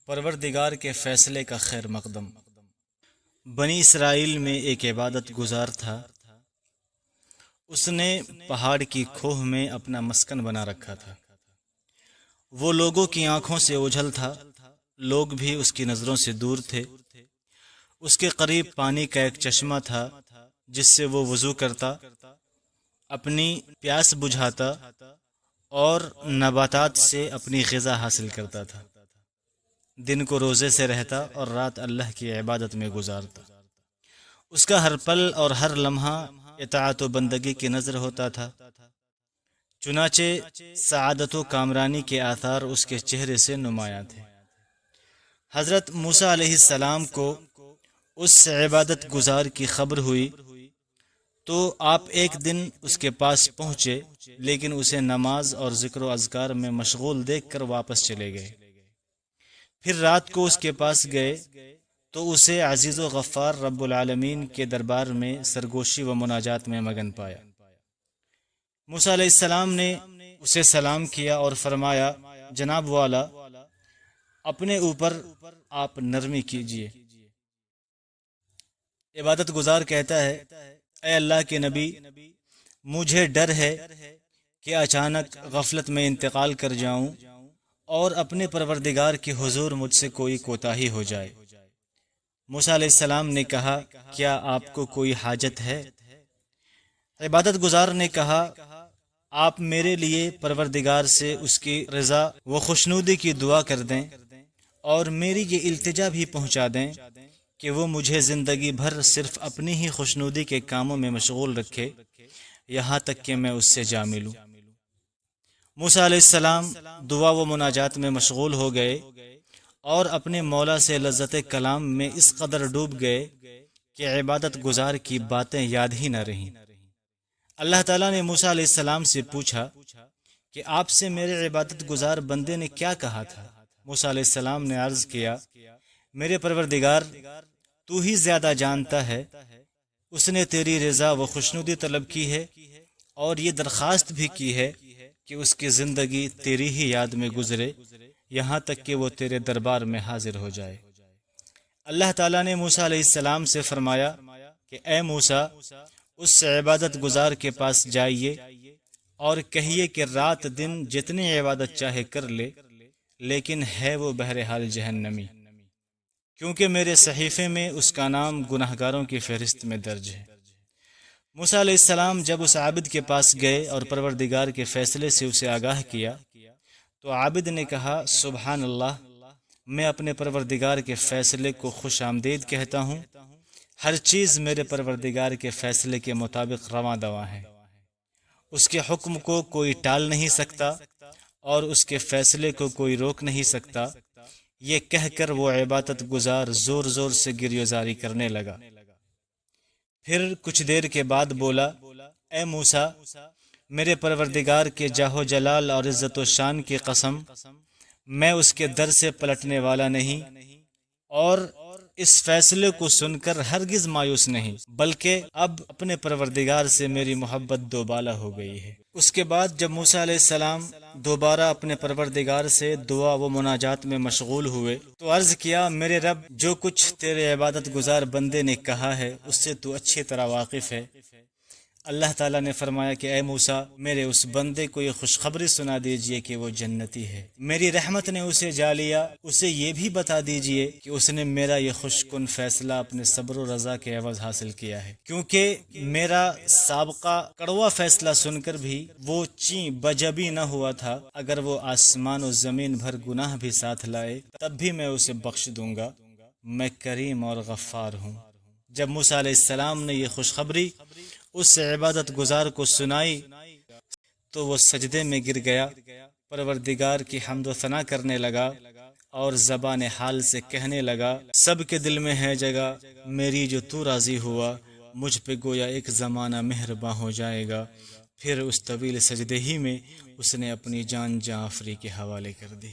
پروردگار کے فیصلے کا خیر مقدم۔ بنی اسرائیل میں ایک عبادت گزار تھا۔ اس نے پہاڑ کی کھوہ میں اپنا مسکن بنا رکھا تھا۔ وہ لوگوں کی آنکھوں سے اوجھل تھا، لوگ بھی اس کی نظروں سے دور تھے۔ اس کے قریب پانی کا ایک چشمہ تھا جس سے وہ وضو کرتا، اپنی پیاس بجھاتا اور نباتات سے اپنی غذا حاصل کرتا تھا۔ دن کو روزے سے رہتا اور رات اللہ کی عبادت میں گزارتا۔ اس کا ہر پل اور ہر لمحہ اطاعت و بندگی کی نظر ہوتا تھا۔ چنانچہ سعادت و کامرانی کے آثار اس کے چہرے سے نمایاں تھے۔ حضرت موسیٰ علیہ السلام کو اس عبادت گزار کی خبر ہوئی تو آپ ایک دن اس کے پاس پہنچے، لیکن اسے نماز اور ذکر و اذکار میں مشغول دیکھ کر واپس چلے گئے۔ پھر رات کو اس کے پاس گئے تو اسے عزیز و غفار رب العالمین کے دربار میں سرگوشی و مناجات میں مگن پایا۔ موسیٰ علیہ السلام نے اسے سلام کیا اور فرمایا، جناب والا، اپنے اوپر آپ نرمی کیجئے۔ عبادت گزار کہتا ہے، اے اللہ کے نبی، مجھے ڈر ہے کہ اچانک غفلت میں انتقال کر جاؤں اور اپنے پروردگار کے حضور مجھ سے کوئی کوتاہی ہو جائے۔ موسیٰ علیہ السلام نے کہا، کیا آپ کو کوئی حاجت ہے؟ عبادت گزار نے کہا، آپ میرے لیے پروردگار سے اس کی رضا و خوشنودی کی دعا کر دیں اور میری یہ التجا بھی پہنچا دیں کہ وہ مجھے زندگی بھر صرف اپنی ہی خوشنودی کے کاموں میں مشغول رکھے، یہاں تک کہ میں اس سے جا ملوں۔ موسیٰ علیہ السلام دعا و مناجات میں مشغول ہو گئے اور اپنے مولا سے لذت کلام میں اس قدر ڈوب گئے کہ عبادت گزار کی باتیں یاد ہی نہ رہیں۔ اللہ تعالیٰ نے موسیٰ علیہ السلام سے پوچھا کہ آپ سے میرے عبادت گزار بندے نے کیا کہا تھا؟ موسیٰ علیہ السلام نے عرض کیا، میرے پروردگار، تو ہی زیادہ جانتا ہے، اس نے تیری رضا و خوشنودی طلب کی ہے اور یہ درخواست بھی کی ہے کہ اس کی زندگی تیری ہی یاد میں گزرے، یہاں تک کہ وہ تیرے دربار میں حاضر ہو جائے۔ اللہ تعالیٰ نے موسیٰ علیہ السلام سے فرمایا کہ اے موسیٰ، اس عبادت گزار کے پاس جائیے اور کہیے کہ رات دن جتنی عبادت چاہے کر لے، لیکن ہے وہ بہرحال جہنمی، کیونکہ میرے صحیفے میں اس کا نام گناہگاروں کی فہرست میں درج ہے۔ موسیٰ علیہ السلام جب اس عابد کے پاس گئے اور پروردگار کے فیصلے سے اسے آگاہ کیا تو عابد نے کہا، سبحان اللہ، میں اپنے پروردگار کے فیصلے کو خوش آمدید کہتا ہوں۔ ہر چیز میرے پروردگار کے فیصلے کے مطابق رواں دواں ہے، اس کے حکم کو کوئی ٹال نہیں سکتا اور اس کے فیصلے کو کوئی روک نہیں سکتا۔ یہ کہہ کر وہ عبادت گزار زور زور سے گریزاری کرنے لگا۔ پھر کچھ دیر کے بعد بولا، اے موسیٰ، میرے پروردگار کے جاہ و جلال اور عزت و شان کی قسم، میں اس کے در سے پلٹنے والا نہیں اور اس فیصلے کو سن کر ہرگز مایوس نہیں، بلکہ اب اپنے پروردگار سے میری محبت دوبالا ہو گئی ہے۔ اس کے بعد جب موسیٰ علیہ السلام دوبارہ اپنے پروردگار سے دعا و مناجات میں مشغول ہوئے تو عرض کیا، میرے رب، جو کچھ تیرے عبادت گزار بندے نے کہا ہے اس سے تو اچھی طرح واقف ہے۔ اللہ تعالیٰ نے فرمایا کہ اے موسیٰ، میرے اس بندے کو یہ خوشخبری سنا دیجئے کہ وہ جنتی ہے۔ میری رحمت نے اسے جا لیا، اسے یہ بھی بتا دیجئے کہ اس نے میرا یہ خوش کن فیصلہ اپنے صبر و رضا کے عوض حاصل کیا ہے، کیونکہ میرا سابقہ کڑوا فیصلہ سن کر بھی وہ چیں بجبی نہ ہوا تھا۔ اگر وہ آسمان و زمین بھر گناہ بھی ساتھ لائے تب بھی میں اسے بخش دوں گا، میں کریم اور غفار ہوں۔ جب موسیٰ علیہ السلام نے یہ خوشخبری اس عبادت گزار کو سنائی تو وہ سجدے میں گر گیا، پروردگار کی حمد و ثنا کرنے لگا اور زبان حال سے کہنے لگا، سب کے دل میں ہے جگہ میری جو تو راضی ہوا، مجھ پہ گویا ایک زمانہ مہرباں ہو جائے گا۔ پھر اس طویل سجدے ہی میں اس نے اپنی جان جعفری کے حوالے کر دی۔